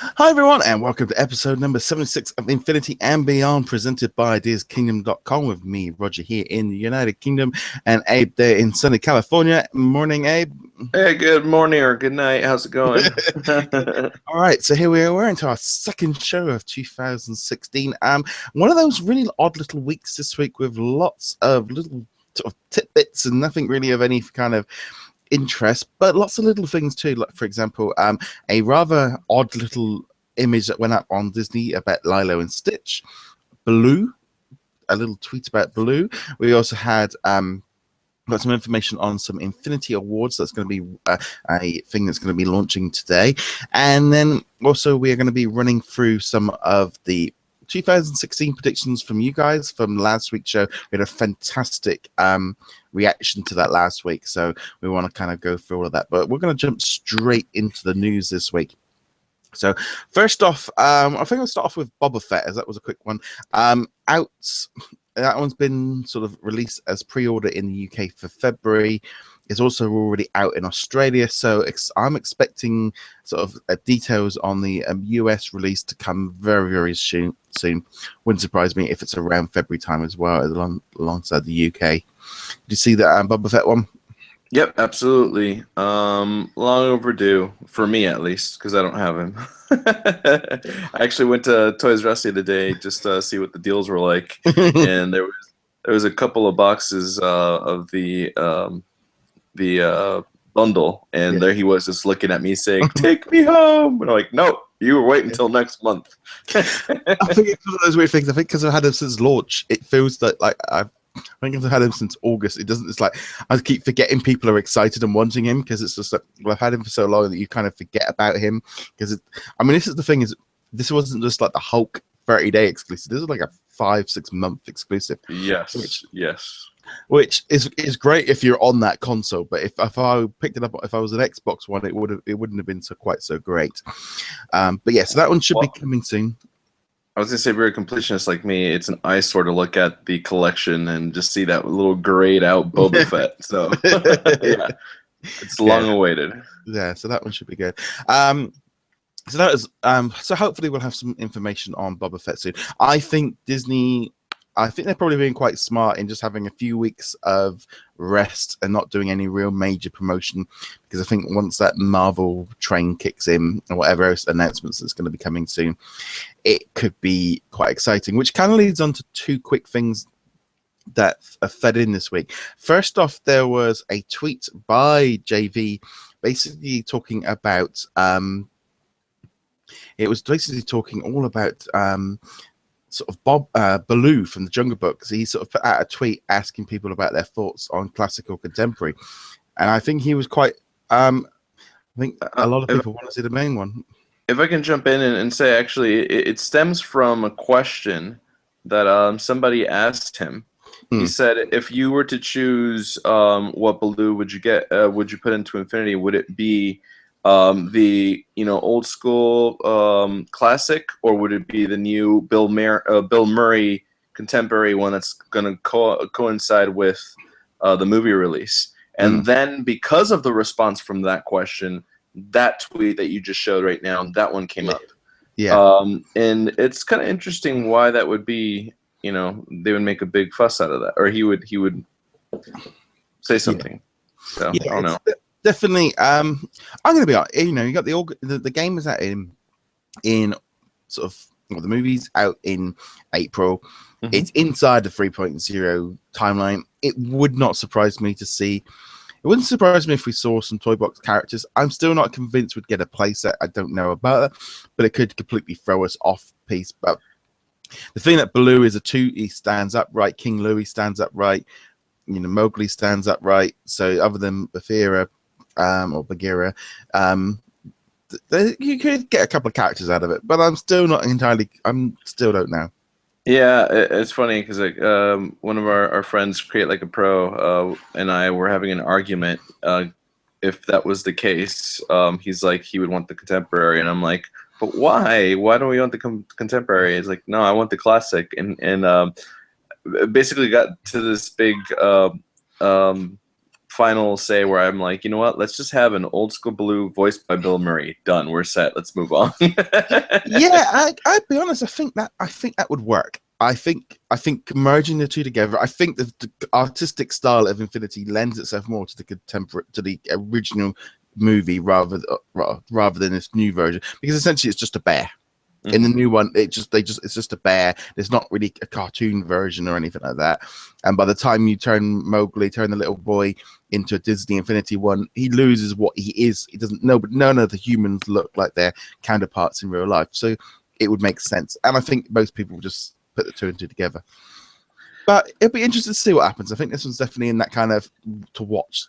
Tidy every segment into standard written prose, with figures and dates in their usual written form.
Hi everyone, and welcome to episode number 76 of Infinity and Beyond, presented by DisKingdom.com with me, Roger, here in the United Kingdom, and Abe there in sunny California. Morning, Abe. Hey, good morning or good night. How's it going? All right, so here we are. We're into our second show of 2016. One of those really odd little weeks this week with lots of little sort of tidbits and nothing really of any kind of interest, but lots of little things too. Like, for example, a rather odd little image that went up on Disney about Lilo and Stitch, Baloo, a little tweet about Baloo. We also had got some information on some Infinity Awards. That's going to be a thing that's going to be launching today. And then also we are going to be running through some of the 2016 predictions from you guys from last week's show. We had a fantastic reaction to that last week, so we want to kind of go through all of that. But we're going to jump straight into the news this week. So first off, I think I'll start off with Boba Fett, as that was a quick one. That one's been sort of released as pre-order in the UK for February. It's also already out in Australia, so I'm expecting sort of details on the US release to come very, very soon. Wouldn't surprise me if it's around February time as well, alongside the UK. Did you see that Boba Fett one? Yep, absolutely. Long overdue, for me at least, because I don't have him. I actually went to Toys R Us the other day just to see what the deals were like, and there was a couple of boxes of the bundle, and there he was just looking at me saying, "Take me home," and I'm like, "No, you were waiting until next month." I think it's one of those weird things. I think because I've had him since launch, it feels that like I think I've had him since August. It doesn't. It's like I keep forgetting people are excited and wanting him because it's just like, well, I've had him for so long that you kind of forget about him. Because I mean, this is the thing: is this wasn't just like the Hulk 30-day exclusive. This is like a 5-6 month exclusive. Yes, which is great if you're on that console. But if I picked it up, if I was an Xbox One, it wouldn't have been quite so great. But yeah, so that one should be coming soon. I was gonna say, if you're a completionist like me, it's an eyesore to look at the collection and just see that little grayed out Boba Fett. So yeah, it's long awaited. Yeah, so that one should be good. So that is so hopefully we'll have some information on Boba Fett soon. I think they're probably being quite smart in just having a few weeks of rest and not doing any real major promotion, because I think once that Marvel train kicks in or whatever else announcements that's going to be coming soon, it could be quite exciting, which kind of leads on to two quick things that are fed in this week. First off, there was a tweet by JV basically talking about it was basically talking all about sort of Baloo from the Jungle Book. He sort of put out a tweet asking people about their thoughts on classic or contemporary, and I think he was quite I think a lot of people want to see the main one. If I can jump in and say, actually, it stems from a question that somebody asked him. He said, if you were to choose what Baloo would you get, would you put into Infinity, would it be the old school classic, or would it be the new Bill Murray contemporary one that's going to coincide with the movie release? And then, because of the response from that question, that tweet that you just showed right now, that one came up. Yeah. And it's kind of interesting why that would be. They would make a big fuss out of that, or he would say something. So I don't know. Definitely. I'm going to be honest. You got the game is out in sort of the movie's out in April. It's inside the 3.0 timeline. It would not surprise me to see. It wouldn't surprise me if we saw some toy box characters. I'm still not convinced we'd get a playset. I don't know about that, but it could completely throw us off piece. But the thing that Baloo is a 2, he stands upright. King Louie stands upright. Mowgli stands upright. So other than Bagheera or Bagheera, you could get a couple of characters out of it. But I'm still not entirely. Still don't know. Yeah, it's funny because one of our friends, Create Like a Pro, and I were having an argument. If that was the case, he's like, he would want the contemporary, and I'm like, but why? Why don't we want the contemporary? He's like, no, I want the classic, and basically got to this big final say where I'm like, you know what? Let's just have an old school Baloo voiced by Bill Murray. Done. We're set. Let's move on. Yeah, I'd be honest. I think that would work. I think merging the two together. I think the artistic style of Infinity lends itself more to the original movie rather than this new version, because essentially it's just a bear. In the new one, it's just a bear. There's not really a cartoon version or anything like that. And by the time you turn the little boy into a Disney Infinity one, he loses what he is. He doesn't know, but none of the humans look like their counterparts in real life. So it would make sense. And I think most people will just put the two and two together. But it'll be interesting to see what happens. I think this one's definitely in that kind of to watch.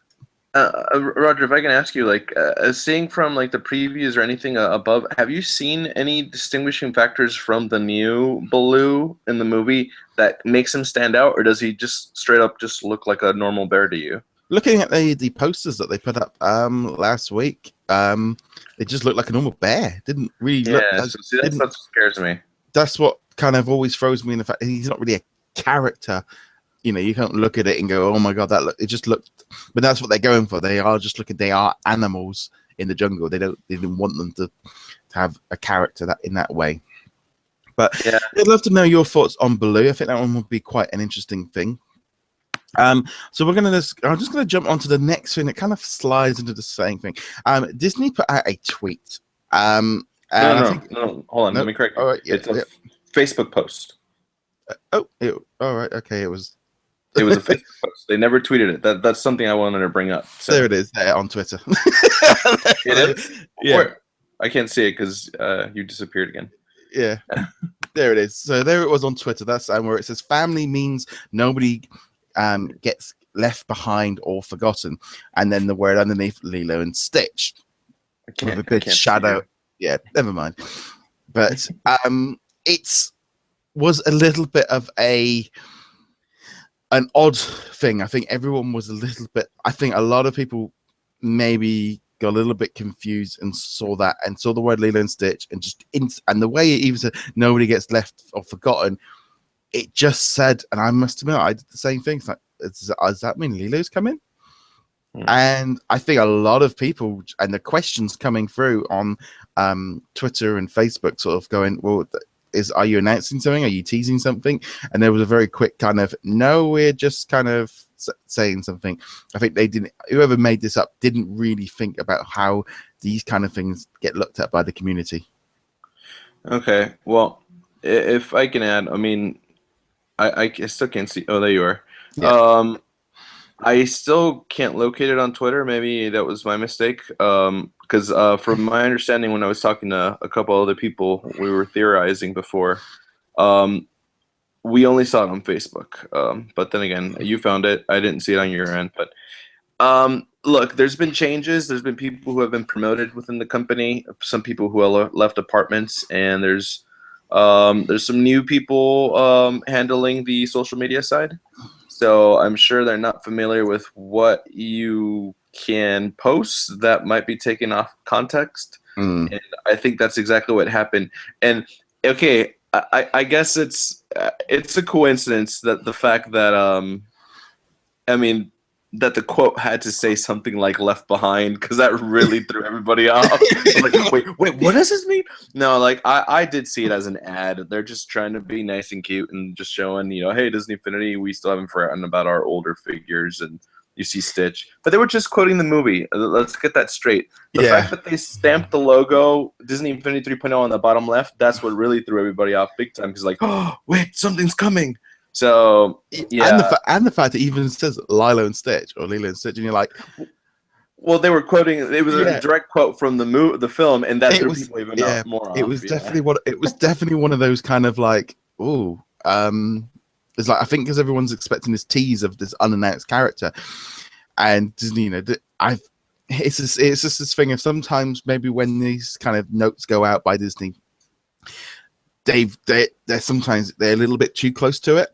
Roger, if I can ask you, like, seeing from like the previews or anything above, have you seen any distinguishing factors from the new Baloo in the movie that makes him stand out, or does he just straight up just look like a normal bear to you? Looking at the posters that they put up last week, it just looked like a normal bear. Didn't really look. Yeah, that's what scares me. That's what kind of always throws me in the fact he's not really a character. You know, you can't look at it and go, "Oh my god, it just looked." But that's what they're going for. They are just looking. They are animals in the jungle. They didn't want them to have a character in that way. But yeah, I'd love to know your thoughts on Baloo. I think that one would be quite an interesting thing. So I'm just gonna jump onto the next thing that kind of slides into the same thing. Disney put out a tweet. No, hold on. Let me correct you. Right, yeah, it's a Facebook post. All right. Okay, it was a Facebook post. They never tweeted it. That's something I wanted to bring up. So. There it is, on Twitter. It is? Yeah. I can't see it because you disappeared again. Yeah. There it is. So there it was on Twitter. That's where it says family means nobody gets left behind or forgotten. And then the word underneath, Lilo and Stitch. With a big shadow. Yeah, never mind. But it's was a little bit of an odd thing. I think everyone was a little bit. I think a lot of people maybe got a little bit confused and saw that and saw the word Lilo and Stitch and the way it even said nobody gets left or forgotten. It just said, and I must admit, I did the same thing. It's like, does that mean Lilo's coming? And I think a lot of people and the questions coming through on Twitter and Facebook sort of going, well, are you announcing something? Are you teasing something? And there was a very quick kind of, no, we're just kind of saying something. I think whoever made this up didn't really think about how these kind of things get looked at by the community. Okay, well, if I can add, I mean, I still can't see. Oh, there you are. Yeah. I still can't locate it on Twitter. Maybe that was my mistake. Because from my understanding, when I was talking to a couple other people, we were theorizing before. We only saw it on Facebook. But then again, you found it. I didn't see it on your end. But look, there's been changes. There's been people who have been promoted within the company. Some people who have left departments, and there's some new people handling the social media side. So I'm sure they're not familiar with what you can post that might be taken off context. And I think that's exactly what happened. And okay, I guess it's a coincidence that the fact that I mean that the quote had to say something like "left behind" because that really threw everybody off. I'm like, wait, what does this mean? No, like I did see it as an ad. They're just trying to be nice and cute and just showing, hey, Disney Infinity, we still haven't forgotten about our older figures, and you see Stitch. But they were just quoting the movie. Let's get that straight. The fact that they stamped the logo Disney Infinity 3.0 on the bottom left, that's what really threw everybody off big time because like, oh, wait, something's coming. So yeah, and the fact that it even says Lilo and Stitch or Lilo and Stitch, and you're like, well, they were quoting. It was a direct quote from the film, and that threw people even more off. It was definitely one of those kind of like, ooh, it's like I think because everyone's expecting this tease of this unannounced character, and Disney, it's just this thing of sometimes maybe when these kind of notes go out by Disney, they're sometimes they're a little bit too close to it.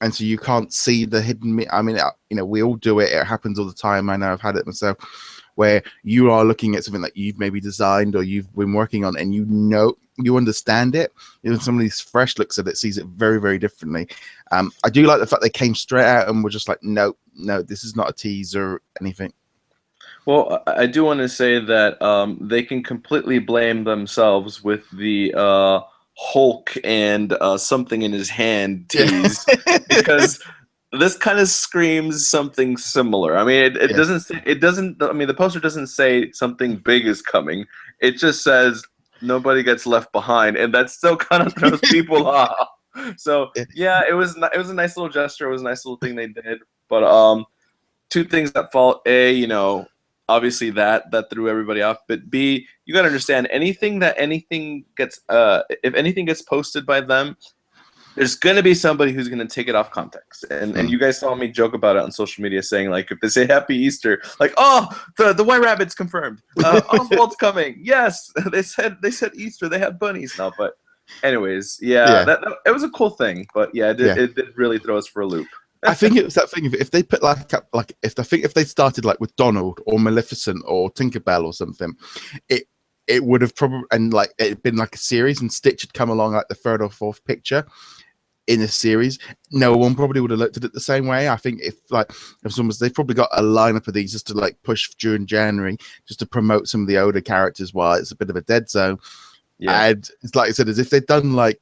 And so you can't see the hidden. I mean, we all do it. It happens all the time. I know I've had it myself, where you are looking at something that you've maybe designed or you've been working on, and you understand it. Even somebody fresh looks at it, sees it very, very differently. I do like the fact they came straight out and were just like, no, this is not a tease or anything. Well, I do want to say that they can completely blame themselves with the Hulk and something in his hand tease because this kind of screams something similar. I mean, it doesn't say, it doesn't. I mean, the poster doesn't say something big is coming. It just says nobody gets left behind, and that still kind of throws people off. So yeah, it was a nice little gesture. It was a nice little thing they did. But two things that fall: A, obviously that threw everybody off, but B, you gotta understand anything gets if anything gets posted by them, there's gonna be somebody who's gonna take it off context. And you guys saw me joke about it on social media, saying like if they say Happy Easter, like, oh, the White Rabbit's confirmed, Oswald's coming, yes, they said Easter, they had bunnies now. But anyways, that it was a cool thing, but it did really throw us for a loop. I think it was that thing. If they put if they started like with Donald or Maleficent or Tinkerbell or something, it would have probably, and like it'd been like a series, and Stitch had come along like the third or fourth picture in a series. No one probably would have looked at it the same way. I think if they've probably got a lineup of these just to like push during January, just to promote some of the older characters while it's a bit of a dead zone. Yeah, and it's like I said, as if they'd done like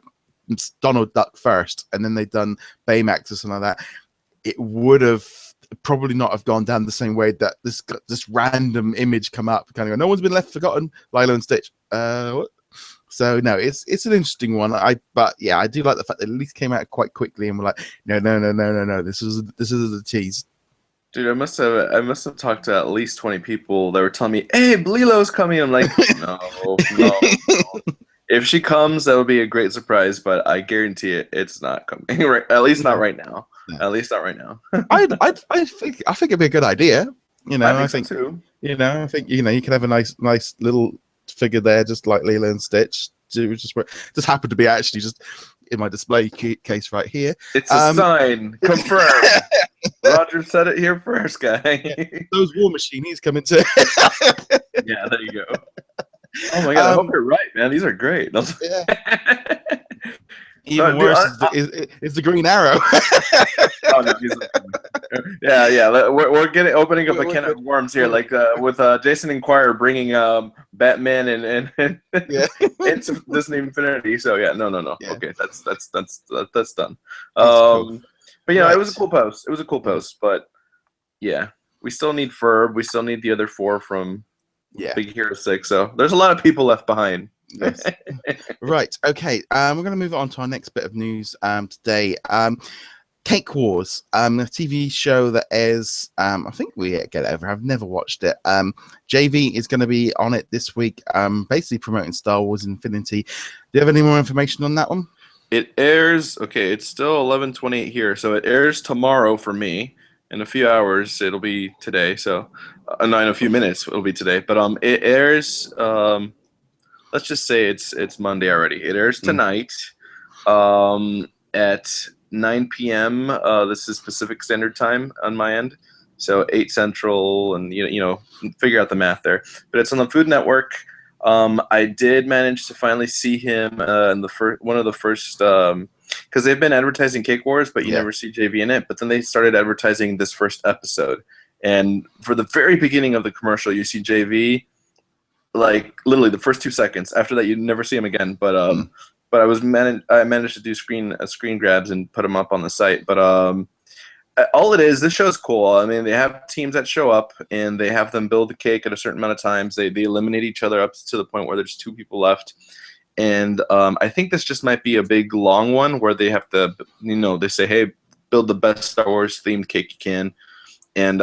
Donald Duck first, and then they'd done Baymax or something like that. It would have probably not have gone down the same way that this random image come up, kind of go, no one's been left forgotten, Lilo and Stitch. What? So no, it's an interesting one. I do like the fact that at least came out quite quickly and we're like, no, this is a tease. Dude, I must have talked to at least 20 people that were telling me, hey, Lilo's coming. I'm like, no. If she comes, that would be a great surprise, but I guarantee it's not coming. Right, at least not right now. No. At least not right now. I think it'd be a good idea. I think so too. I think you can have a nice little figure there, just like Lilo and Stitch. Just happened to be actually just in my display case right here. It's a sign. Confirmed. Roger said it here first, guy. Those War Machine, he's coming to. Yeah, there you go. Oh my god! I hope you're right, man. These are great. Even worse is the Green Arrow. Oh no, yeah. We're opening up a can of worms here, like with Jason Inquirer bringing Batman and into Disney Infinity. So no. Yeah. Okay, that's done. Cool. But it was a cool post. It was a cool post, but yeah, we still need Ferb. We still need the other 4 from Big Hero 6. So there's a lot of people left behind. Yes. Right. Okay. We're going to move on to our next bit of news today. Cake Wars, a TV show that airs. I think we get it over. I've never watched it. JV is going to be on it this week. Basically promoting Star Wars Infinity. Do you have any more information on that one? It airs. Okay, it's still 11:28 here, so it airs tomorrow for me. In a few hours, it'll be today. So, in a few minutes, it'll be today. But it airs. Let's just say it's Monday already. It airs tonight at 9 p.m. This is Pacific Standard Time on my end, so 8 Central, and figure out the math there. But it's on the Food Network. I did manage to finally see him in one of the first, because they've been advertising Cake Wars, but you never see JV in it. But then they started advertising this first episode, and for the very beginning of the commercial, you see JV. Like literally the first 2 seconds. After that, you never see him again. But I managed to do screen grabs and put them up on the site. But all it is, this show is cool. I mean, they have teams that show up and they have them build the cake at a certain amount of times. They eliminate each other up to the point where there's 2 people left. And I think this just might be a big long one where they have to, they say, hey, build the best Star Wars themed cake you can. And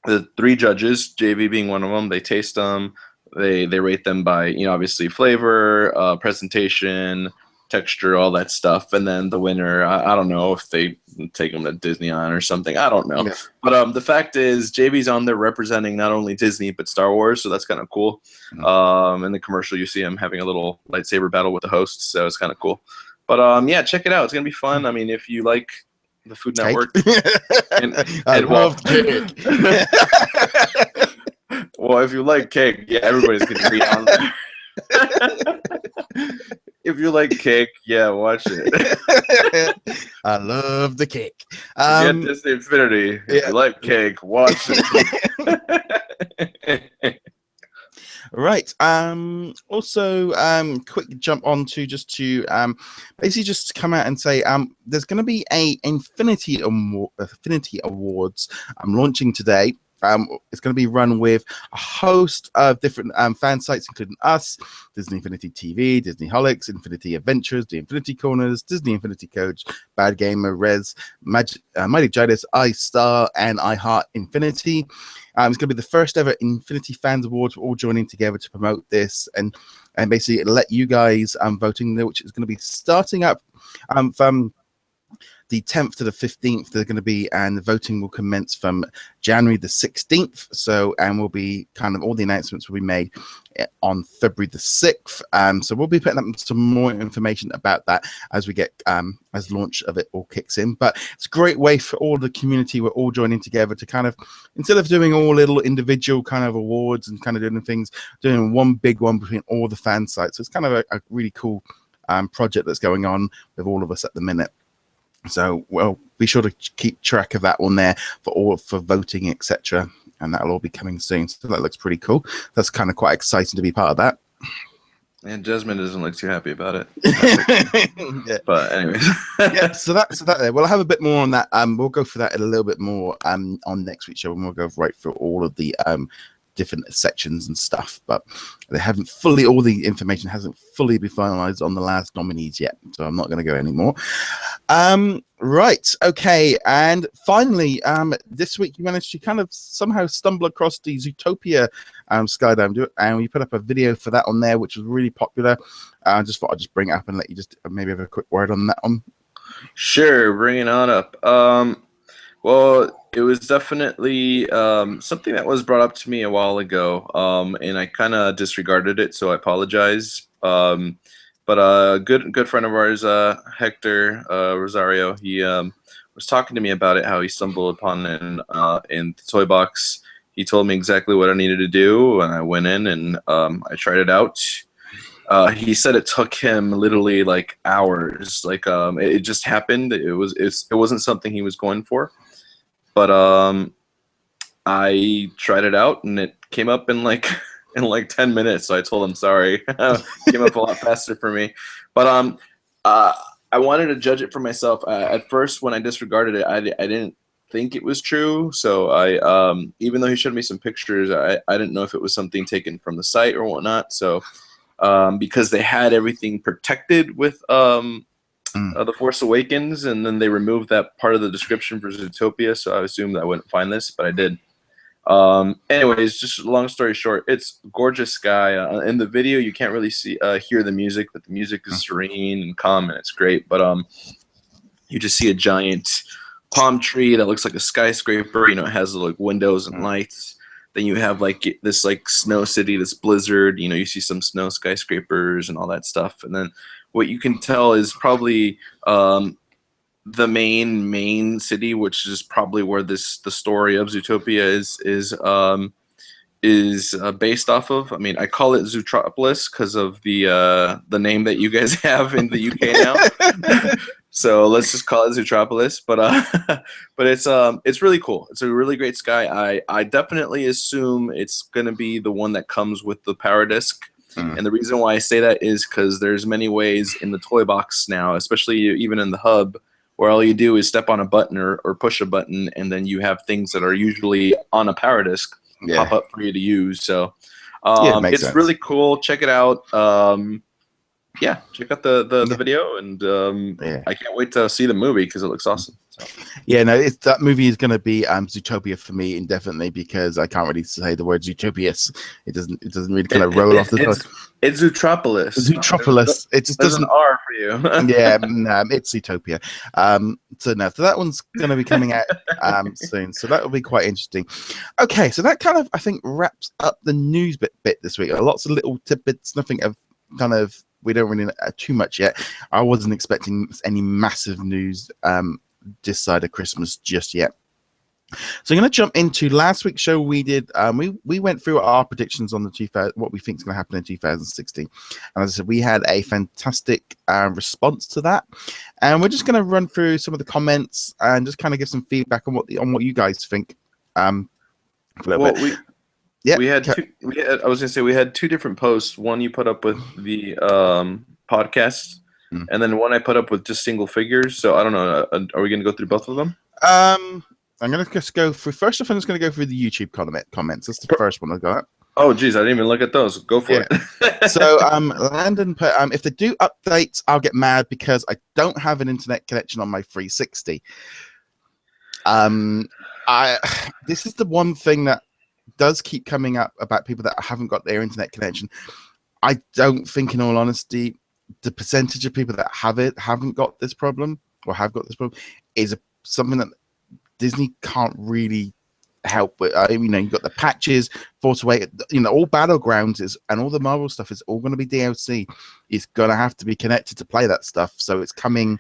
the 3 judges, JV being one of them, they taste them. They rate them by, obviously flavor, presentation, texture, all that stuff. And then the winner, I don't know if they take them to Disney on or something. I don't know. Yeah. But the fact is, JV's on there representing not only Disney, but Star Wars. So that's kind of cool. In the commercial, you see him having a little lightsaber battle with the hosts. So it's kind of cool. But check it out. It's going to be fun. I mean, if you like the Food Network. I love cake. Well, if you like cake, yeah, everybody's gonna be on there. If you like cake, yeah, watch it. I love the cake. If you had Disney Infinity, if you like cake, watch it. Right. Also, quick jump on to basically just come out and say there's going to be a Infinity Awards launching today. It's going to be run with a host of different fan sites, including us, Disney Infinity TV, Disney Holics, Infinity Adventures, The Infinity Corners, Disney Infinity Coach, Bad Gamer, Res, Mighty Gidas, iStar, and iHeart Infinity. It's going to be the first ever Infinity Fans Awards. We're all joining together to promote this and basically let you guys voting there, which is going to be starting up from the 10th to the 15th. They're going to be, and the voting will commence from January the 16th. So, and will be kind of all the announcements will be made on February the 6th. So we'll be putting up some more information about that as we get as launch of it all kicks in. But it's a great way for all the community. We're all joining together to kind of, instead of doing all little individual kind of awards and kind of doing things, doing one big one between all the fan sites. So it's kind of a really cool project that's going on with all of us at the minute. So, well, be sure to keep track of that one there for voting, etc. And that'll all be coming soon. So that looks pretty cool. That's kind of quite exciting to be part of that. And Jasmine doesn't look too happy about it. Yeah. But anyways. Yeah, so that there. We'll have a bit more on that. We'll go for that in a little bit more on next week's show, and we'll go right through all of the different sections and stuff, but all the information hasn't fully been finalized on the last nominees yet, so I'm not going to go anymore. Right, okay, and finally, this week you managed to kind of somehow stumble across the Zootopia skydive, and we put up a video for that on there, which was really popular. I just thought I'd just bring it up and let you just maybe have a quick word on that one. Sure, bring it on up. Well, it was definitely something that was brought up to me a while ago, and I kind of disregarded it, so I apologize. But a good friend of ours, Hector Rosario, he was talking to me about it, how he stumbled upon it in the toy box. He told me exactly what I needed to do, and I went in and I tried it out. He said it took him literally like hours. Like it just happened. It wasn't something he was going for. But I tried it out, and it came up in like 10 minutes. So I told him sorry. It came up a lot faster for me. But I wanted to judge it for myself. At first, when I disregarded it, I didn't think it was true. So I even though he showed me some pictures, I didn't know if it was something taken from the site or whatnot. So because they had everything protected with The Force Awakens, and then they removed that part of the description for Zootopia, so I assumed I wouldn't find this, but I did. Anyways, just long story short, it's gorgeous sky. In the video, you can't really hear the music, but the music is serene and calm, and it's great. But you just see a giant palm tree that looks like a skyscraper. You know, it has like windows and lights. Then you have like this like snow city, this blizzard. You know, you see some snow skyscrapers and all that stuff, and then what you can tell is probably the main city, which is probably where the story of Zootopia is based off of. I mean, I call it Zootropolis because of the name that you guys have in the UK now. So let's just call it Zootropolis. But it's really cool. It's a really great sky. I definitely assume it's gonna be the one that comes with the power disc. And the reason why I say that is because there's many ways in the toy box now, especially even in the hub, where all you do is step on a button or push a button, and then you have things that are usually on a power disc pop up for you to use. So it's sense. Really cool. Check it out. Yeah, check out the video, and I can't wait to see the movie because it looks awesome. So. Yeah, no, that movie is going to be Zootopia for me indefinitely because I can't really say the word Zootopias. It doesn't really kind of roll off the tongue. It's Zootropolis. Zootropolis. It just doesn't. An R for you. Yeah, it's Zootopia. So that one's going to be coming out soon. So that will be quite interesting. Okay, so that kind of I think wraps up the news bit this week. Lots of little tidbits, nothing of kind of. We don't really know too much yet. I wasn't expecting any massive news this side of Christmas just yet. So I'm going to jump into last week's show. We did we went through our predictions on the what we think is going to happen in 2016, and as I said, we had a fantastic response to that, and we're just going to run through some of the comments and just kind of give some feedback on what you guys think. A little bit. We had two. I was going to say we had two different posts. One you put up with the podcast, and then one I put up with just single figures. So I don't know. Are we going to go through both of them? I'm going to just go through. First off, I'm just going to go through the YouTube comments. That's the first one I got. Oh, geez, I didn't even look at those. Go for it. So, Landon put, if they do updates, I'll get mad because I don't have an internet connection on my 360. This is the one thing that does keep coming up about people that haven't got their internet connection. I don't think, in all honesty, the percentage of people that haven't got this problem or have got this problem is something that Disney can't really help with. You've got the patches, Force Awakens, all Battlegrounds and all the Marvel stuff is all going to be DLC. It's going to have to be connected to play that stuff. So it's coming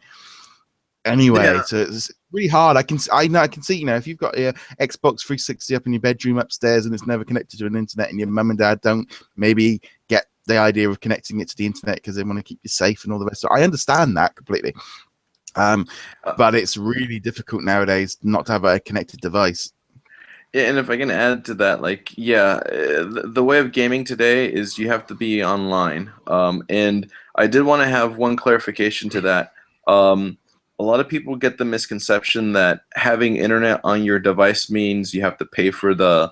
anyway. Yeah. So it's really hard. I can see, if you've got your Xbox 360 up in your bedroom upstairs and it's never connected to an internet, and your mum and dad don't maybe get the idea of connecting it to the internet because they want to keep you safe and all the rest. So I understand that completely. But it's really difficult nowadays not to have a connected device. Yeah, and if I can add to that, the way of gaming today is you have to be online. And I did want to have one clarification to that. A lot of people get the misconception that having internet on your device means you have to pay for the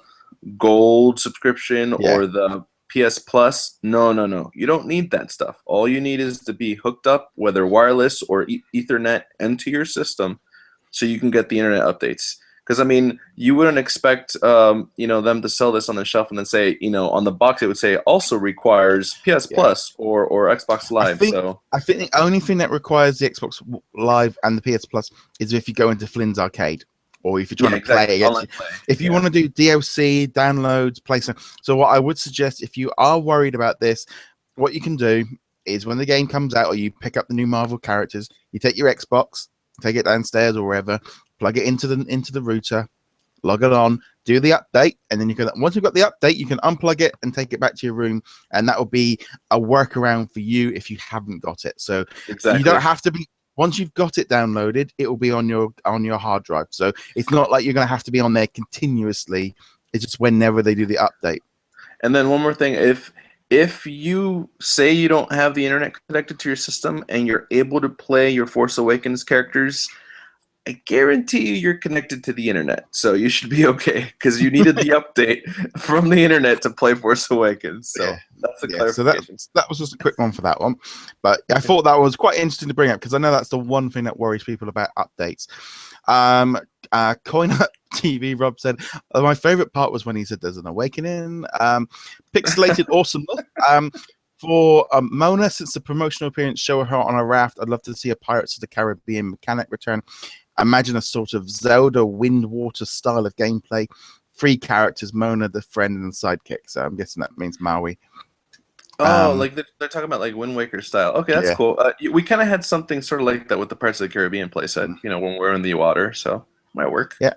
gold subscription or the PS Plus. No. You don't need that stuff. All you need is to be hooked up, whether wireless or Ethernet, into your system so you can get the internet updates. Because, you wouldn't expect, them to sell this on the shelf and then say, on the box it would say also requires PS Plus or Xbox Live. I think the only thing that requires the Xbox Live and the PS Plus is if you go into Flynn's Arcade. Or if you're trying to play against, if you want to do DLC, downloads, play some. So what I would suggest, if you are worried about this, what you can do is when the game comes out or you pick up the new Marvel characters, you take your Xbox, take it downstairs or wherever, plug it into the router, log it on, do the update, and then once you've got the update, you can unplug it and take it back to your room, and that will be a workaround for you if you haven't got it. So you don't have to be. Once you've got it downloaded, it will be on your hard drive. So it's not like you're going to have to be on there continuously. It's just whenever they do the update. And then one more thing, if you say you don't have the internet connected to your system and you're able to play your Force Awakens characters, I guarantee you're connected to the internet, so you should be okay because you needed the update from the internet to play Force Awakens. So that's a clarification. So that was just a quick one for that one, but I thought that was quite interesting to bring up because I know that's the one thing that worries people about updates. Coin Up TV, Rob said, my favorite part was when he said there's an awakening. Pixelated awesomeness. For Mona, since the promotional appearance show her on a raft, I'd love to see a Pirates of the Caribbean mechanic return. Imagine a sort of Zelda Wind Water style of gameplay. 3 characters, Mona, the friend, and the sidekick. So I'm guessing that means Maui. Oh, they're talking about Wind Waker style. Okay, that's cool. We kind of had something sort of like that with the Pirates of the Caribbean playset, when we're in the water. So might work. Yeah.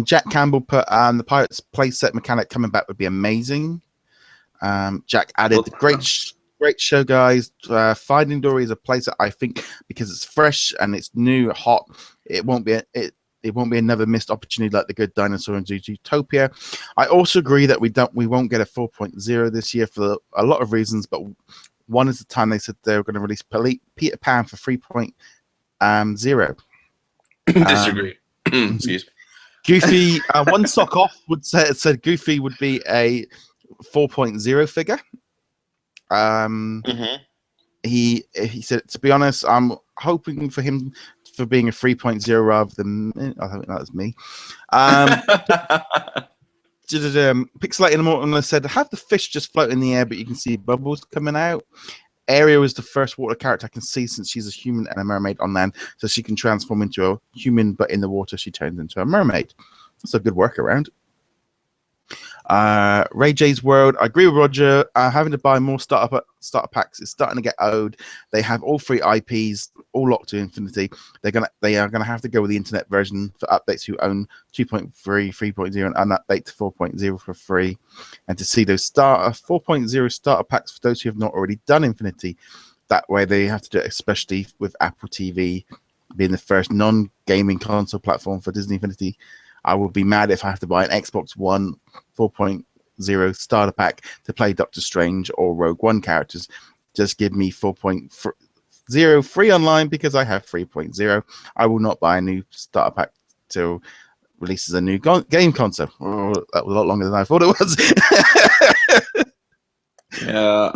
Jack Campbell put the Pirates playset mechanic coming back would be amazing. Jack added, great show, guys. Finding Dory is a place that I think because it's fresh and it's new, hot, it won't be another missed opportunity like the good dinosaur in Zootopia. I also agree that we won't get a 4.0 this year for a lot of reasons, but one is the time they said they were going to release Peter Pan for 3.0. Disagree. Excuse me. Goofy, one sock off said Goofy would be a 4.0 figure. He said, to be honest, I'm hoping for him for being a 3.0 rather than I think that was me. Pixelated Immortal said, have the fish just float in the air, but you can see bubbles coming out. Ariel is the first water character I can see since she's a human and a mermaid on land, so she can transform into a human, but in the water she turns into a mermaid. That's a good workaround. Ray J's World. I agree with Roger. Having to buy more starter packs is starting to get owed. They have all 3 IPs, all locked to infinity. They are gonna have to go with the internet version for updates who own 2.3, 3.0, and update to 4.0 for free. And to see those 4.0 starter packs for those who have not already done infinity. That way they have to do it, especially with Apple TV being the first non-gaming console platform for Disney Infinity. I will be mad if I have to buy an Xbox One 4.0 starter pack to play Doctor Strange or Rogue One characters. Just give me 4.0 free online because I have 3.0. I will not buy a new starter pack till releases a new game console. Oh, that was a lot longer than I thought it was. Yeah.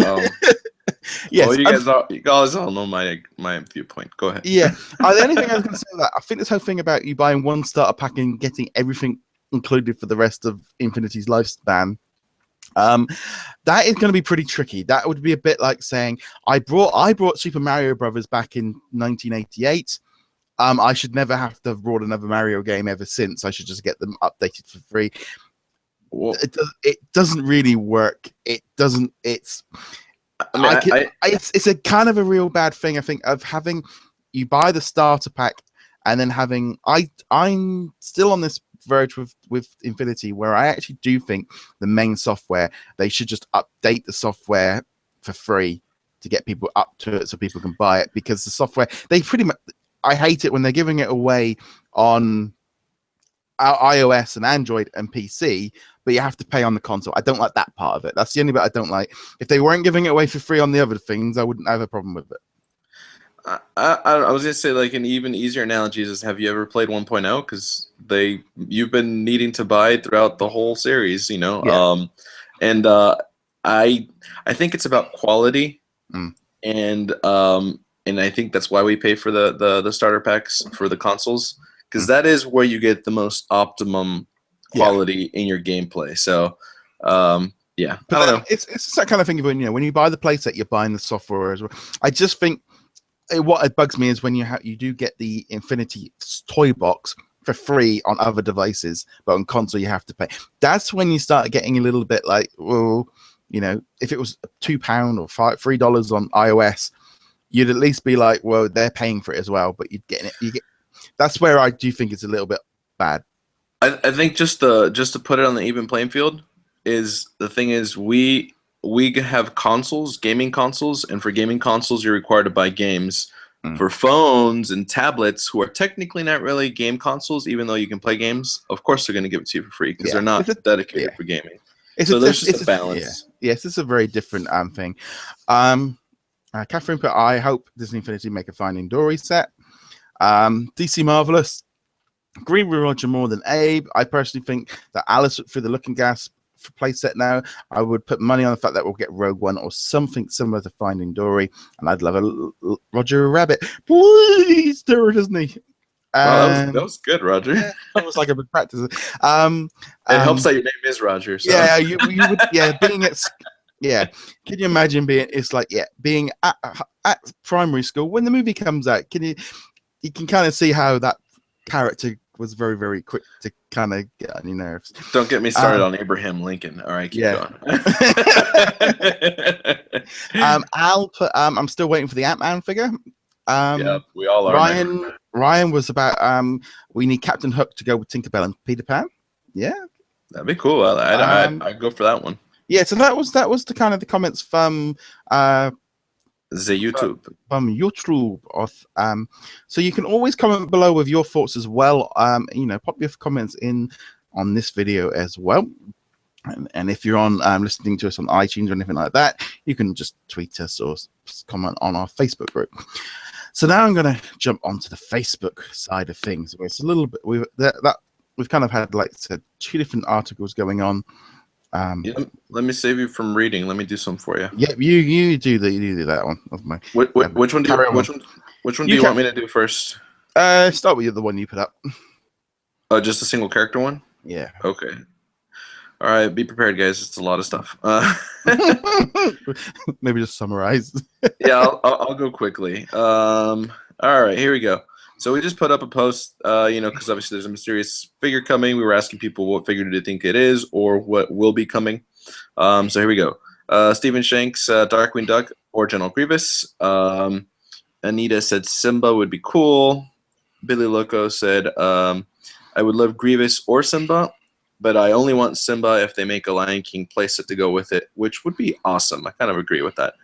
Yes, well, you guys all know my viewpoint. Go ahead. Yeah, the only thing I was going to say that I think this whole thing about you buying one starter pack and getting everything included for the rest of Infinity's lifespan, that is going to be pretty tricky. That would be a bit like saying I brought Super Mario Brothers back in 1988. I should never have to have brought another Mario game ever since. I should just get them updated for free. Well, it doesn't really work. It doesn't. It's. It's a kind of a real bad thing, I think, of having you buy the starter pack and then having I'm still on this verge with Infinity where I actually do think the main software, they should just update the software for free to get people up to it so people can buy it, because the software, they pretty much, I hate it when they're giving it away on iOS and Android and PC, but you have to pay on the console. I don't like that part of it. That's the only bit I don't like. If they weren't giving it away for free on the other things, I wouldn't have a problem with it. I was gonna say, like, an even easier analogy is, have you ever played 1.0? Because you've been needing to buy throughout the whole series, you know. Yeah. I think it's about quality, and I think that's why we pay for the starter packs for the consoles, because that is where you get the most optimum quality in your gameplay. So, yeah, but I don't know. It's that kind of thing. When you buy the playset, you're buying the software as well. I just think what it bugs me is when you do get the Infinity toy box for free on other devices, but on console you have to pay. That's when you start getting a little bit like, well, you know, if it was £2 or $3 on iOS, you'd at least be like, well, they're paying for it as well, but you'd get it. That's where I do think it's a little bit bad. I think just to put it on the even playing field is the thing is we have consoles, gaming consoles, and for gaming consoles you're required to buy games. For phones and tablets, who are technically not really game consoles, even though you can play games, of course they're going to give it to you for free because they're not dedicated for gaming. There's just a balance. Yes, it's a very different thing. Catherine put, I hope Disney Infinity make a Finding Dory set. DC Marvelous. Agree with Roger more than Abe. I personally think that Alice through the Looking Glass for playset now. I would put money on the fact that we'll get Rogue One or something similar to Finding Dory, and I'd love a Roger Rabbit. Please do it, Disney. Wow, that was good, Roger. Yeah, that was like a big practice. It helps that your name is Roger. So. Yeah, you would. Yeah, being at. Yeah, can you imagine being at primary school when the movie comes out? You can kind of see how that character was very, very quick to kind of get on your nerves. Don't get me started on Abraham Lincoln. All right, keep going. Al put, I'm still waiting for the Ant-Man figure. Yeah, we all are. Ryan was about we need Captain Hook to go with Tinkerbell and Peter Pan. Yeah, that'd be cool. I'd go for that one. Yeah, so that was the kind of the comments from the YouTube. From YouTube. So you can always comment below with your thoughts as well. Pop your comments in on this video as well. And if you're on listening to us on iTunes or anything like that, you can just tweet us or comment on our Facebook group. So now I'm going to jump onto the Facebook side of things, where it's a little bit we've kind of had like two different articles going on. Let me save you from reading. Let me do some for you. Yeah, you do that one. Which one do you want me to do first? Start with the one you put up. Oh, just a single character one? Yeah. Okay. All right, be prepared, guys. It's a lot of stuff. Maybe just summarize. Yeah, I'll go quickly. All right, here we go. So we just put up a post, because obviously there's a mysterious figure coming. We were asking people what figure do they think it is or what will be coming. So here we go. Stephen Shanks, Darkwing Duck or General Grievous. Anita said Simba would be cool. Billy Loco said, I would love Grievous or Simba, but I only want Simba if they make a Lion King playset to go with it, which would be awesome. I kind of agree with that.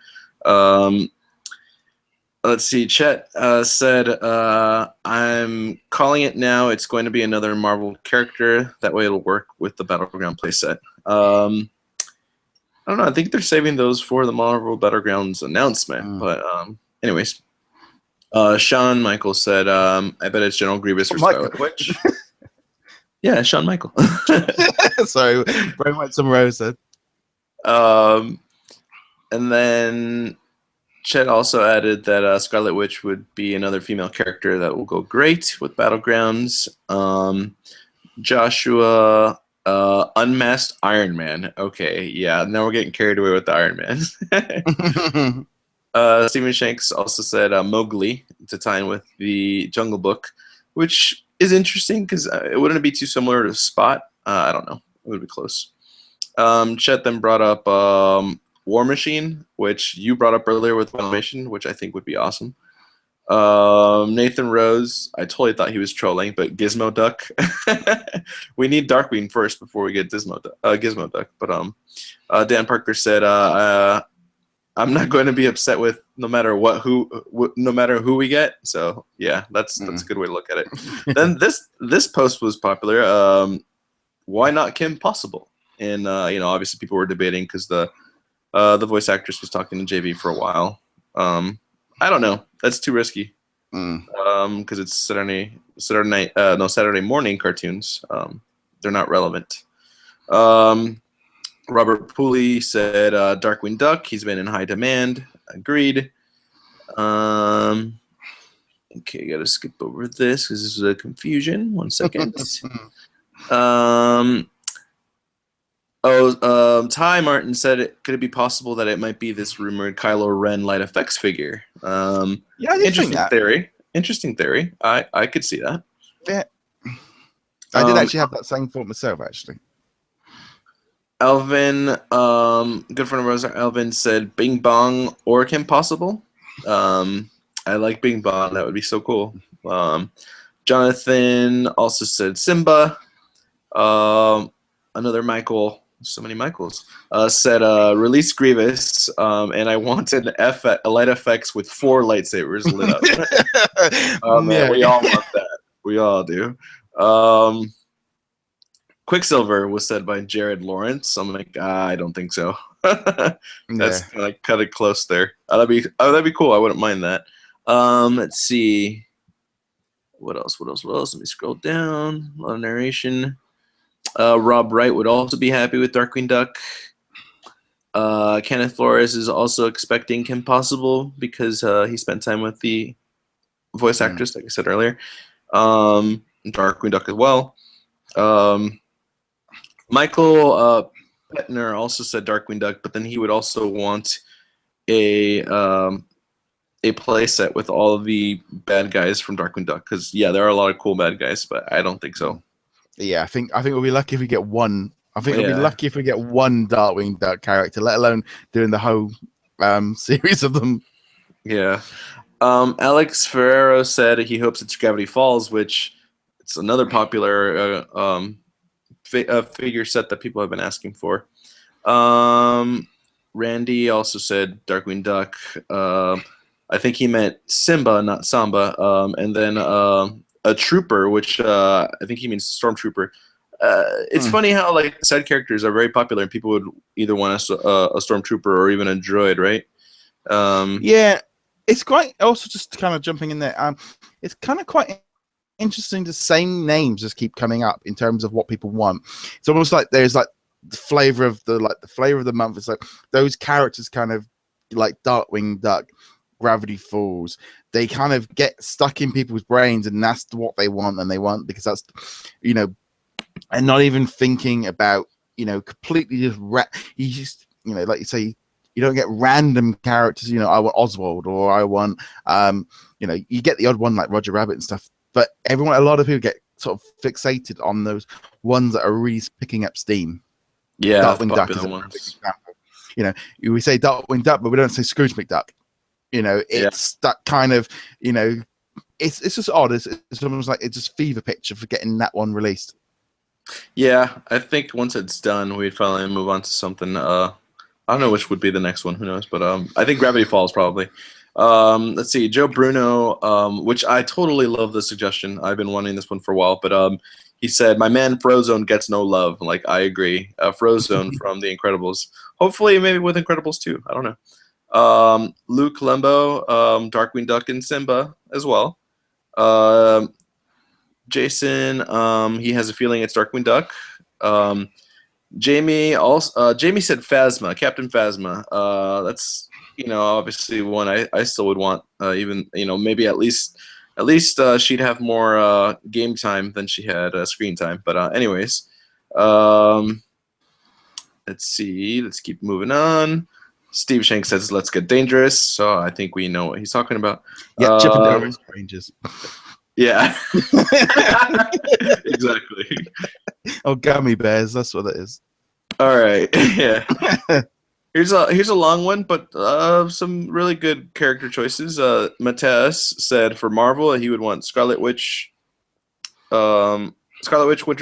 Let's see. Chet said, I'm calling it now. It's going to be another Marvel character. That way it'll work with the Battleground playset. I don't know. I think they're saving those for the Marvel Battlegrounds announcement. But anyways, Shawn Michael said, I bet it's General Grievous or Scarlet Witch. Yeah, Shawn Michael. Sorry, Brain went some Rose said. And then Chet also added that Scarlet Witch would be another female character that will go great with Battlegrounds. Joshua, Unmasked Iron Man. Okay, yeah, now we're getting carried away with the Iron Man. Stephen Shanks also said Mowgli to tie in with the Jungle Book, which is interesting because it wouldn't be too similar to Spot. I don't know. It would be close. Chet then brought up War Machine, which you brought up earlier with Animation, which I think would be awesome. Nathan Rose, I totally thought he was trolling, but Gizmo Duck. We need Darkwing first before we get Gizmo Duck. But Dan Parker said, I'm not going to be upset with no matter who we get. So yeah, that's a good way to look at it. Then this post was popular. Why not Kim Possible? And obviously people were debating because the voice actress was talking to JV for a while. I don't know. That's too risky. Because it's Saturday morning cartoons. They're not relevant. Robert Pooley said Darkwing Duck. He's been in high demand. Agreed. Okay, got to skip over this because this is a confusion. 1 second. Ty Martin said, could it be possible that it might be this rumored Kylo Ren light effects figure? Yeah, I did think that. Interesting theory. I could see that. Yeah. I did actually have that same thought myself, actually. Alvin, good friend of ours, Alvin said Bing Bong or Kim Possible. I like Bing Bong. That would be so cool. Jonathan also said Simba. Another Michael, so many Michaels, said release Grievous, and I wanted light effects with 4 lightsabers lit up. Oh man, we all want that. We all do. Quicksilver was said by Jared Lawrence. I'm like, I don't think so. That's kind of cut it close there. That'd be cool. I wouldn't mind that. Let's see. What else? Let me scroll down. A lot of narration. Rob Wright would also be happy with Darkwing Duck. Kenneth Flores is also expecting Kim Possible because he spent time with the voice actress, like I said earlier. Darkwing Duck as well. Michael Petner also said Darkwing Duck, but then he would also want a play set with all of the bad guys from Darkwing Duck because there are a lot of cool bad guys, but I don't think so. Yeah, I think we'll be lucky if we get one. I think we'll be lucky if we get one Darkwing Duck character, let alone doing the whole series of them. Yeah. Alex Ferrero said he hopes it's Gravity Falls, which it's another popular figure set that people have been asking for. Randy also said Darkwing Duck. I think he meant Simba, not Samba. And then a trooper, which I think he means Stormtrooper. It's funny how like side characters are very popular, and people would either want a Stormtrooper or even a droid, right? Yeah, it's quite. Also, just kind of jumping in there. It's kind of quite interesting. The same names just keep coming up in terms of what people want. It's almost like there's like the flavor of the month. It's like those characters kind of like Darkwing Duck, Gravity Falls. They kind of get stuck in people's brains, and that's what they want, and they want because that's, and not even thinking about, completely just you just, like you say, You don't get random characters. You know, I want Oswald, or I want, you know, you get the odd one like Roger Rabbit and stuff. But a lot of people get sort of fixated on those ones that are really picking up steam. Yeah, Darkwing Duck is popular a perfect ones. example. You know, we say Darkwing Duck, but we don't say Scrooge McDuck. You know, it's that kind of, you know, it's just odd. It's almost like it's just fever picture for getting that one released. Yeah, I think once it's done, we'd finally move on to something. I don't know which would be the next one. Who knows? But I think Gravity Falls probably. Let's see, Joe Bruno, which I totally love the suggestion. I've been wanting this one for a while, but he said, "My man Frozone gets no love." Like, I agree. Frozone from The Incredibles. Hopefully, maybe with Incredibles 2. I don't know. Luke Lembo, Darkwing Duck, and Simba as well. Jason, he has a feeling it's Darkwing Duck. Jamie also. Jamie said Phasma, Captain Phasma. That's, you know, obviously one I still would want. Even, you know, maybe at least she'd have more game time than she had screen time. But anyways, let's see. Let's keep moving on. Steve Shank says, "Let's get dangerous." So I think we know what he's talking about. Yeah, Chip and Dale Rangers. Yeah, exactly. Oh, gummy bears. That's what it is. All right. Yeah. Here's a long one, but some really good character choices. Mateus said for Marvel he would want Scarlet Witch, Winter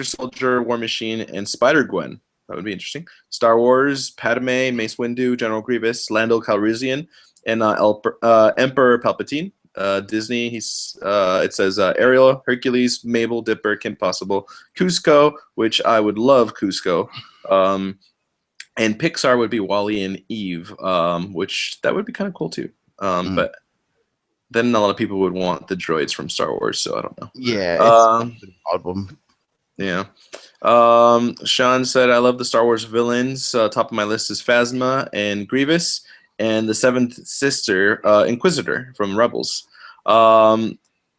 Soldier, War Machine, and Spider Gwen. That would be interesting. Star Wars, Padme, Mace Windu, General Grievous, Lando Calrissian, and Emperor Palpatine. Disney, it says Ariel, Hercules, Mabel, Dipper, Kim Possible, Cusco, which I would love Cusco. And Pixar would be Wall-E and Eve, which that would be kind of cool too. But then a lot of people would want the droids from Star Wars, so I don't know. Yeah, it's an odd one. Yeah. Sean said, "I love the Star Wars villains. Top of my list is Phasma and Grievous, and the seventh sister, Inquisitor from Rebels.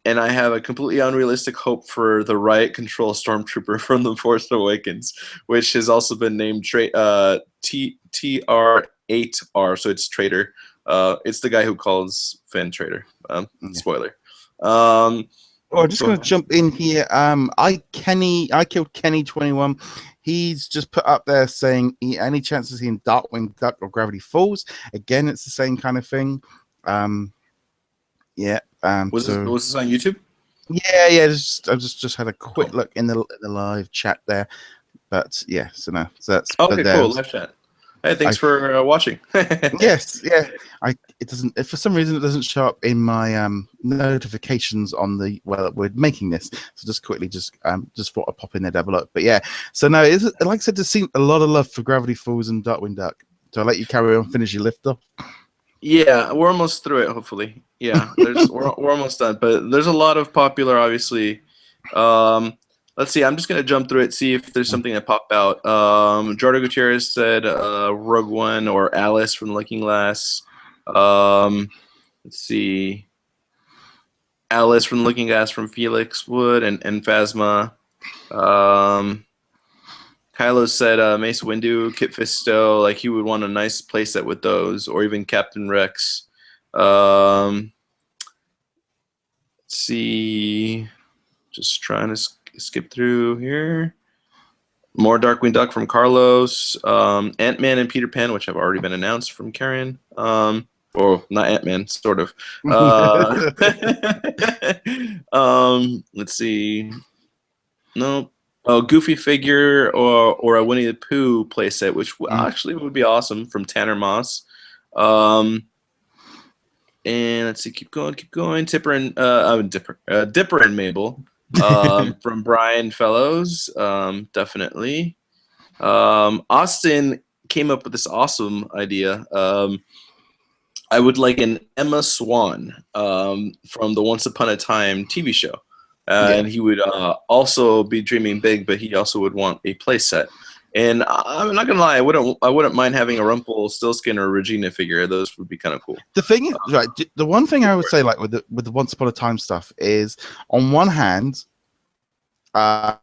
And I have a completely unrealistic hope for the Riot Control Stormtrooper from The Force Awakens, which has also been named TR8R, so it's Traitor. It's the guy who calls Finn Traitor. Spoiler. I'm just going to jump in here. I killed Kenny 21. He's just put up there saying any chances in Darkwing Duck or Gravity Falls. Again, it's the same kind of thing. Yeah. Was this on YouTube? Yeah. I just had a quick look in the live chat there, but yeah. So no, so that's okay. Cool. Live chat. Hey, thanks for watching. Yes, yeah. It doesn't. For some reason, it doesn't show up in my notifications on the we're making this. So just quickly, just thought I'd pop in there to have a look. But yeah, so no, like I said, there's seen a lot of love for Gravity Falls and Darkwing Duck. So I'll let you carry on, finish your lift off. Yeah, we're almost through it. Hopefully, yeah. We're almost done, but there's a lot of popular, obviously. Let's see. I'm just gonna jump through it, see if there's something that popped out. Jordan Gutierrez said Rogue One or Alice from Looking Glass. Let's see. Alice from Looking Glass from Felix Wood and Phasma. Kylo said Mace Windu, Kit Fisto, like he would want a nice playset with those, or even Captain Rex. Let's see. Just trying to skip through here. More Darkwing Duck from Carlos. Ant-Man and Peter Pan, which have already been announced from Karen. Or not Ant-Man, sort of. Let's see. Nope. Oh, Goofy figure or a Winnie the Pooh playset, which actually would be awesome, from Tanner Moss. And let's see, keep going. Dipper and Mabel from Brian Fellows, definitely. Austin came up with this awesome idea. I would like an Emma Swan from the Once Upon a Time TV show. And he would also be dreaming big, but he also would want a playset. And I'm not gonna lie, I wouldn't mind having a Rumpelstiltskin or Regina figure. Those would be kind of cool. The thing is, right? The one thing I would say, like with the Once Upon a Time stuff, is on one hand, I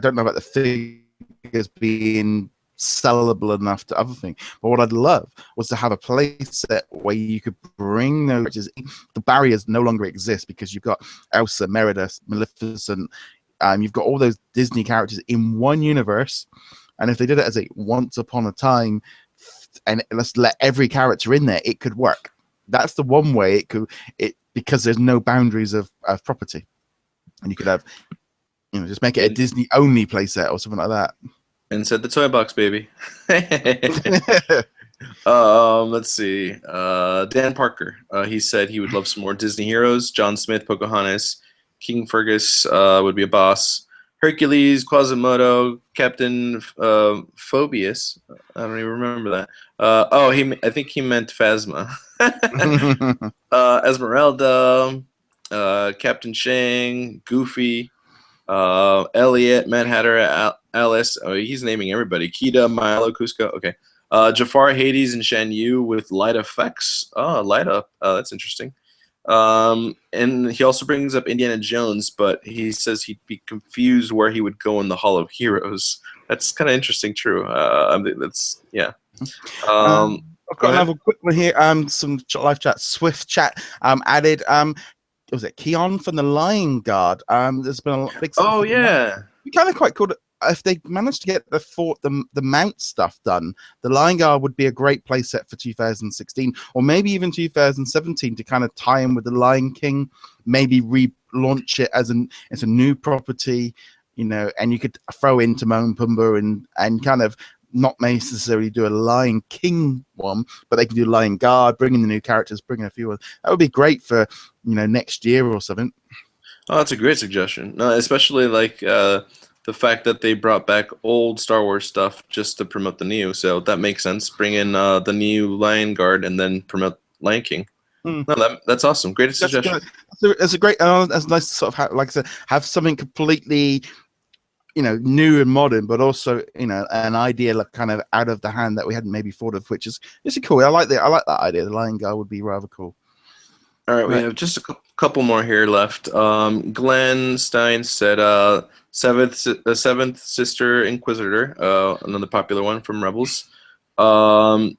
don't know about the figures being sellable enough to other things. But what I'd love was to have a play set where you could bring those. The barriers no longer exist because you've got Elsa, Merida, Maleficent. You've got all those Disney characters in one universe. And if they did it as a once upon a time, and let's let every character in there, it could work. That's the one way it could, because there's no boundaries of property. And you could have, just make it a Disney only playset or something like that. And said the toy box, baby. Let's see. Dan Parker. He said he would love some more Disney heroes. John Smith, Pocahontas, King Fergus would be a boss. Hercules, Quasimodo, Captain Phoebus. I don't even remember that. I think he meant Phasma. Esmeralda, Captain Shang, Goofy, Elliot, Mad Hatter, Alice. Oh, he's naming everybody. Kida, Milo, Cusco. Okay. Jafar, Hades, and Shan Yu with light effects. Oh, light up. That's interesting. And he also brings up Indiana Jones, but he says he'd be confused where he would go in the Hall of Heroes. That's kind of interesting. True. That's yeah. I've got another quick one here. Some live chat, Swift chat. Added. Was it Keon from the Lion Guard? There's been a big. Oh yeah. We kind of quite cool. If they managed to get the mount stuff done, the Lion Guard would be a great playset for 2016 or maybe even 2017 to kind of tie in with the Lion King. Maybe relaunch it as a new property, and you could throw in Timon and Pumbaa and kind of not necessarily do a Lion King one, but they can do Lion Guard, bring in the new characters, bring in a few others. That would be great for next year or something. Oh, that's a great suggestion. No, especially like the fact that they brought back old Star Wars stuff just to promote the new. So that makes sense. Bring in the new Lion Guard and then promote Lion King. No, that's awesome. Great suggestion. It's a great. It's nice to sort of have something completely, new and modern, but also an idea like kind of out of the hand that we hadn't maybe thought of, which is cool. I like that idea. The Lion Guard would be rather cool. All right, we have just a couple more here left. Glenn Stein said Seventh Sister Inquisitor, another popular one from Rebels. Kyler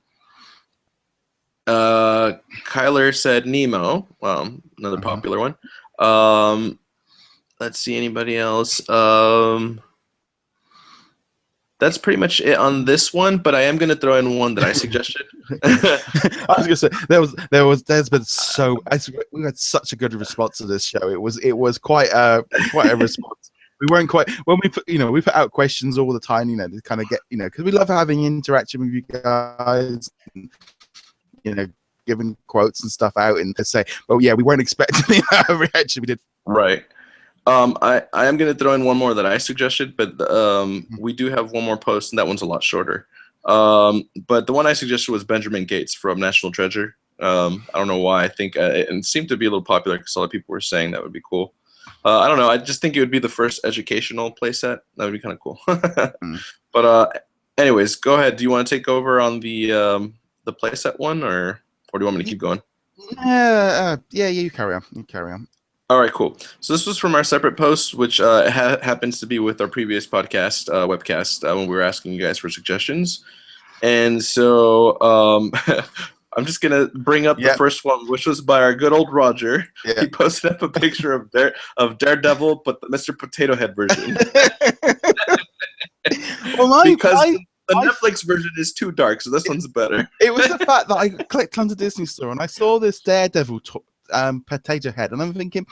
said Nemo, another popular one. Let's see, anybody else? That's pretty much it on this one, but I am going to throw in one that I suggested. I was going to say there's been we had such a good response to this show. It was quite a response. We weren't quite when we put out questions all the time, to kind of get because we love having interaction with you guys, and, giving quotes and stuff out and to say, well, yeah, we weren't expecting the reaction we did. Right. I am going to throw in one more that I suggested, but we do have one more post, and that one's a lot shorter. But the one I suggested was Benjamin Gates from National Treasure. I don't know why. I think it seemed to be a little popular because a lot of people were saying that would be cool. I don't know. I just think it would be the first educational playset. That would be kind of cool. But anyways, go ahead. Do you want to take over on the playset one, or do you want me to keep going? Yeah, you carry on. All right, cool. So this was from our separate post, which happens to be with our previous podcast, webcast, when we were asking you guys for suggestions. And so I'm just going to bring up the first one, which was by our good old Roger. Yeah. He posted up a picture of Daredevil, but the Mr. Potato Head version. Because the Netflix version is too dark, so this one's better. It was the fact that I clicked on the Disney Store and I saw this Daredevil Potato Head, and I'm thinking,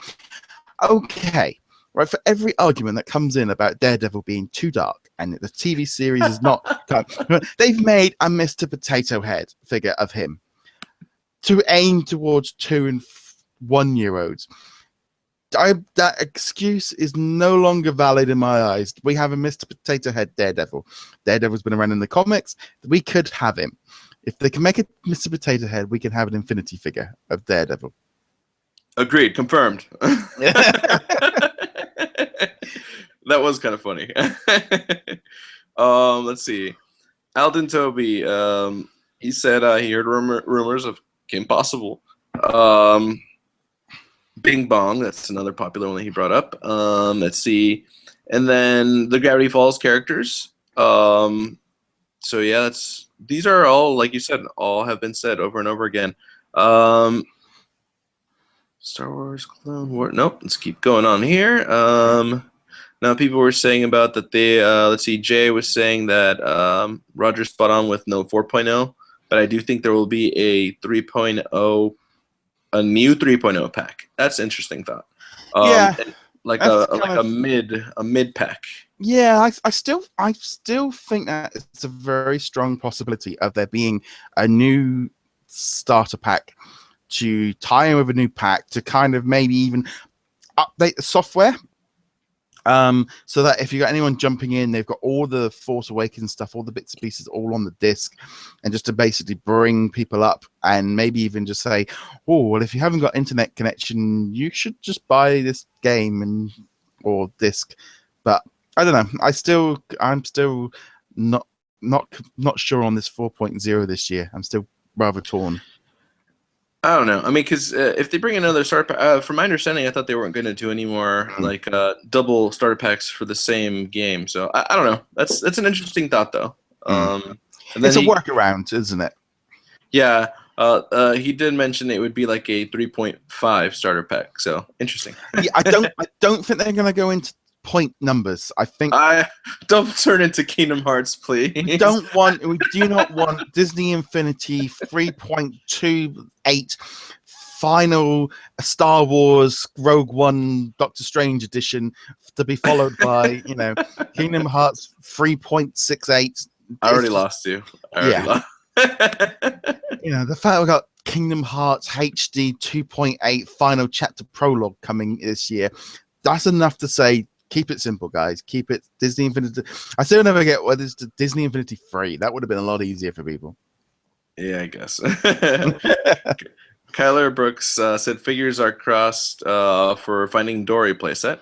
okay, right, for every argument that comes in about Daredevil being too dark and the TV series is not they've made a Mr. Potato Head figure of him to aim towards 2 and 1 year olds. That excuse is no longer valid in my eyes. We have a Mr. Potato Head Daredevil. Daredevil's been around in the comics. We could have him. If they can make a Mr. Potato Head, we can have an Infinity figure of Daredevil. Agreed. Confirmed. That was kind of funny. Let's see. Alden Toby. He said he heard rumors of Kim Possible. Bing Bong. That's another popular one that he brought up. Let's see. And then the Gravity Falls characters. So yeah, these are all, like you said, all have been said over and over again. Star Wars Clone War. Nope. Let's keep going on here. Now people were saying about that they let's see. Jay was saying that Roger's spot on with no 4.0, but I do think there will be a 3.0, a new 3.0 pack. That's an interesting thought. Yeah, and like that's a mid pack. Yeah, I still think that it's a very strong possibility of there being a new starter pack to tie in with a new pack to kind of maybe even update the software. So that if you got anyone jumping in, they've got all the Force Awakens stuff, all the bits and pieces all on the disc, and just to basically bring people up and maybe even just say, oh, well, if you haven't got internet connection, you should just buy this game or disc. But I don't know. I'm still not sure on this 4.0 this year. I'm still rather torn. I don't know. I mean, because if they bring another starter pack, from my understanding, I thought they weren't going to do any more like double starter packs for the same game. So I don't know. That's an interesting thought, though. And then it's a workaround, isn't it? Yeah. He did mention it would be like a 3.5 starter pack. So interesting. Yeah, I don't think they're going to go into point numbers. I think don't turn into Kingdom Hearts, please. We do not want Disney Infinity 3.28 final Star Wars Rogue One Doctor Strange edition to be followed by Kingdom Hearts 3.68. I already lost you. The fact we got Kingdom Hearts HD 2.8 final chapter prologue coming this year, that's enough to say, keep it simple, guys. Keep it Disney Infinity. I still never get whether it's Disney Infinity free. That would have been a lot easier for people. Yeah, I guess. Kyler Brooks said figures are crossed for Finding Dory playset.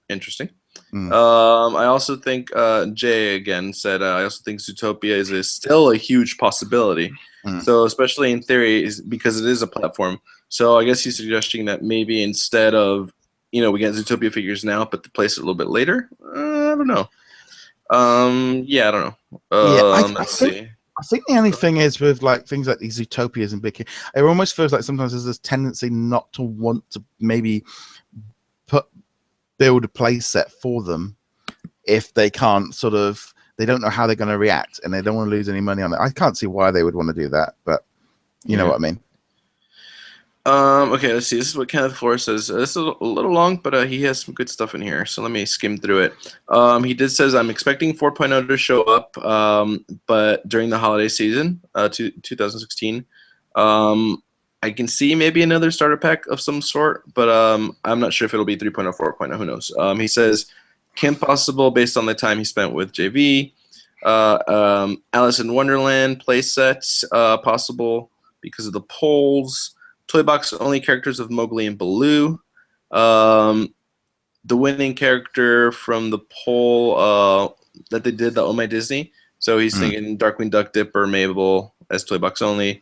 Interesting. I also think Jay again said I also think Zootopia is still a huge possibility. So especially in theory, because it is a platform. So I guess he's suggesting that maybe instead of we get Zootopia figures now, but the place a little bit later. I don't know. I don't know. Let's see. I think the only thing is with like things like these Zootopias and big, it almost feels like sometimes there's this tendency not to want to maybe build a play set for them if they can't they don't know how they're going to react and they don't want to lose any money on it. I can't see why they would want to do that, but you know what I mean. Okay, let's see. This is what Kenneth Flores says. This is a little long, but he has some good stuff in here. So let me skim through it. He says, I'm expecting 4.0 to show up, but during the holiday season, 2016. I can see maybe another starter pack of some sort, but I'm not sure if it'll be 3.0, 4.0. Who knows? He says, Kim Possible based on the time he spent with JV. Alice in Wonderland playset possible because of the polls. Toy box only characters of Mowgli and Baloo. The winning character from the poll that they did, the Oh My Disney. So he's thinking Darkwing Duck, Dipper, Mabel as toy box only.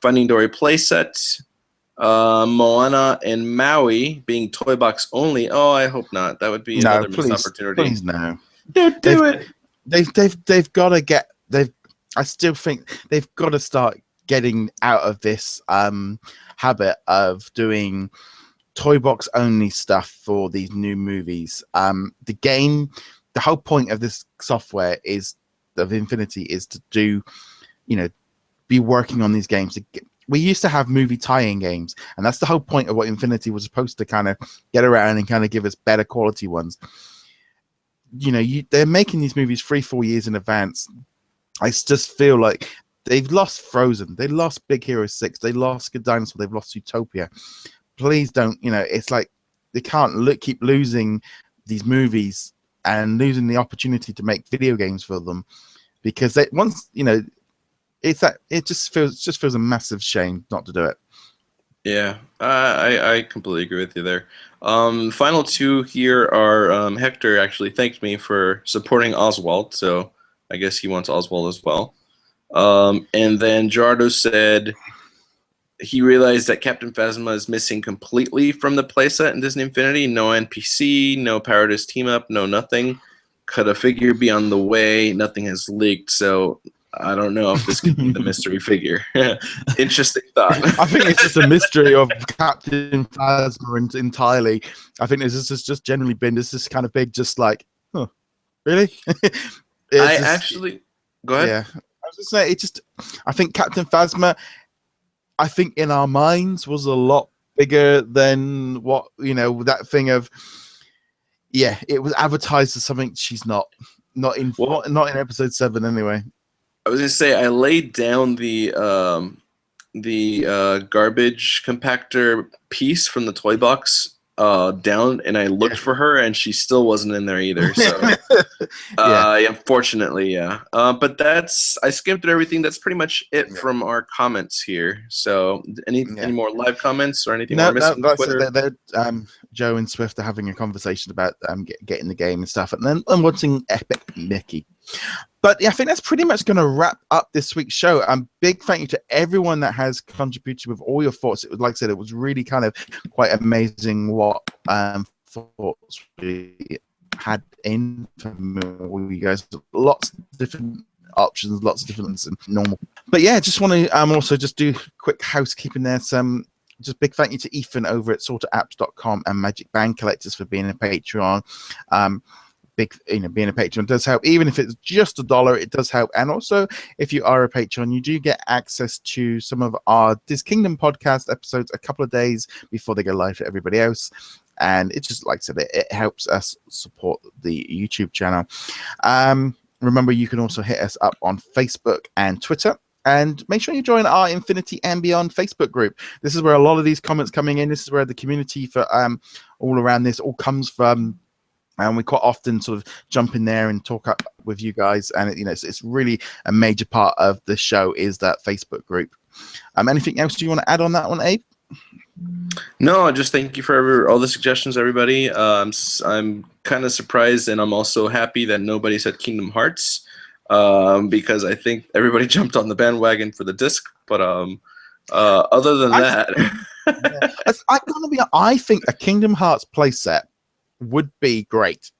Finding Dory playset. Moana and Maui being toy box only. Oh, I hope not. That would be another missed opportunity. Please no. Don't do it. They've got to get. I still think they've got to start getting out of this habit of doing toy box only stuff for these new movies. The whole point of this software of Infinity is to do, be working on these games. We used to have movie tie-in games, and that's the whole point of what Infinity was supposed to kind of get around and kind of give us better quality ones. They're making these movies 3-4 years in advance. I just feel like they've lost Frozen. They lost Big Hero 6. They lost Good Dinosaur. They've lost Zootopia. Please don't, it's like they can't keep losing these movies and losing the opportunity to make video games for them because it just feels a massive shame not to do it. Yeah, I completely agree with you there. Final two here are Hector actually thanked me for supporting Oswald, so I guess he wants Oswald as well. And then Gerardo said he realized that Captain Phasma is missing completely from the playset in Disney Infinity. No NPC, no Paradise team up, no nothing. Could a figure be on the way? Nothing has leaked, so I don't know if this could be the mystery figure. Interesting thought. I think it's just a mystery of Captain Phasma entirely. I think this has just generally been this kind of big, just like, huh, really? Actually go ahead. Yeah, I was just saying, I think Captain Phasma, I think in our minds was a lot bigger than what, that thing of, yeah, it was advertised as something she's not in episode 7 anyway. I was gonna say I laid down the garbage compactor piece from the toy box down, and I looked for her, and she still wasn't in there either. So, unfortunately, yeah. But I skimmed through everything. That's pretty much it from our comments here. So, any more live comments or anything we're missing? No, Twitter? Joe and Swift are having a conversation about getting the game and stuff, and then watching Epic Mickey. But yeah, I think that's pretty much going to wrap up this week's show. Big thank you to everyone that has contributed with all your thoughts. It was, like I said, it was really kind of quite amazing what thoughts we had in from all you guys. Lots of different options, lots of different ones than normal. But yeah, just want to also just do quick housekeeping there. Just big thank you to Ethan over at sorterapps.com and Magic Band Collectors for being a Patreon. Being a patron does help. Even if it's just $1, it does help. And also, if you are a patron, you do get access to some of our DisKingdom podcast episodes a couple of days before they go live for everybody else. And it's just, like I said, it helps us support the YouTube channel. Remember, you can also hit us up on Facebook and Twitter. And make sure you join our Infinity and Beyond Facebook group. This is where a lot of these comments coming in. This is where the community for all around this all comes from. And we quite often sort of jump in there and talk up with you guys. And, it's really a major part of the show is that Facebook group. Anything else you want to add on that one, Abe? No, just thank you for all the suggestions, everybody. I'm kind of surprised, and I'm also happy that nobody said Kingdom Hearts because I think everybody jumped on the bandwagon for the disc. But other than that... I think a Kingdom Hearts playset would be great.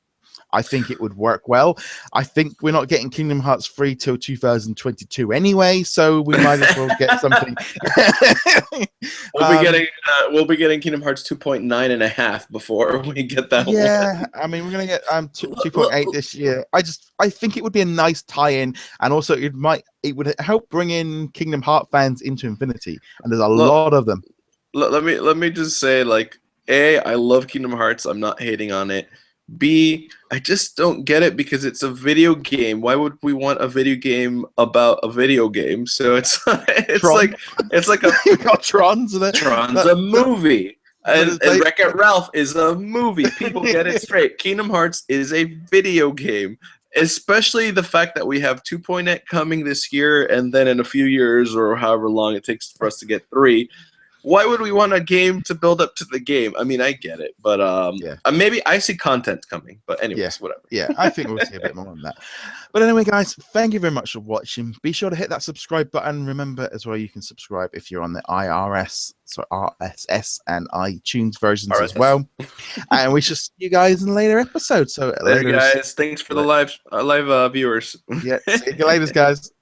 I think it would work well. I think we're not getting Kingdom Hearts 3 till 2022 anyway, so we might as well get something. We'll be getting Kingdom Hearts 2.9 and a half before we get that. Yeah, one. I mean, we're gonna get 2.8 this year. I think it would be a nice tie-in, and also it would help bring in Kingdom Hearts fans into Infinity, and there's a lot of them. Let me just say, like, A, I love Kingdom Hearts. I'm not hating on it. B, I just don't get it because it's a video game. Why would we want a video game about a video game? So it's like a Tron's in it. Tron's a movie. And Wreck-It Ralph is a movie. People get it straight. Kingdom Hearts is a video game. Especially the fact that we have 2.8 coming this year, and then in a few years or however long it takes for us to get 3. Why would we want a game to build up to the game? I mean, I get it, but maybe I see content coming. But anyways, whatever. Yeah, I think we'll see a bit more on that. But anyway, guys, thank you very much for watching. Be sure to hit that subscribe button. Remember as well, you can subscribe if you're on the RSS and iTunes versions as well. And we shall see you guys in later episodes. So later, guys. Thanks for the live viewers. Yeah, see you later, guys.